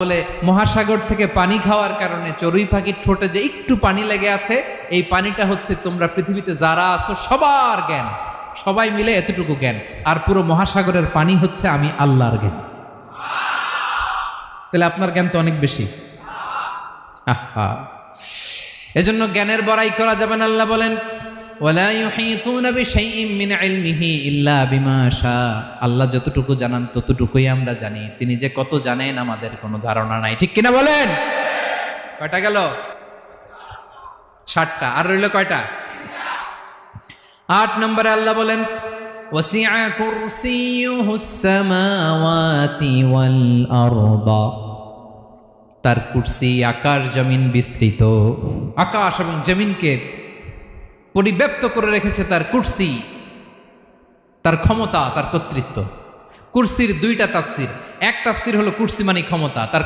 বলে মহাসাগর থেকে পানি খাওয়ার কারণে চড়ুই পাখির ঠোঁটে যে একটু পানি লেগে আছে, এই পানিটা হচ্ছে তোমরা পৃথিবীতে যারা আছো সবার জ্ঞান, সবাই মিলে এতটুকু জ্ঞান, আর পুরো মহাসাগরের পানি হচ্ছে আমি আল্লাহর জ্ঞান। তাহলে আপনার জ্ঞান তো অনেক বেশি। আহা, এজন্য জ্ঞানের বড়াই করা যাবে না। আল্লাহ বলেন ওয়ালা ইউহিতুনা বিশাইইম মিন ইলমিহি ইল্লা বিমা শা। আল্লাহ যতটুকু জানান ততটুকুই আমরা জানি, তিনি যে কত জানেন আমাদের কোনো ধারণা নাই। ঠিক কিনা বলেন? কয়টা গেল? 7টা। আর রইল কয়টা? 8 নম্বরে আল্লাহ বলেন ওয়াসিআ কুরসিয়ুহুস সামাওয়াতি ওয়াল আরদা। তার কুরসি আকাশ জমিন বিস্তৃত, আকাশ এবং জমিনকে পরিব্যাপ্ত করে রেখেছে তার কুরসি, তার ক্ষমতা, তার কর্তৃত্ব। কুরসির 2টা তাফসির। এক তাফসির হলো কুরসি মানে ক্ষমতা, তার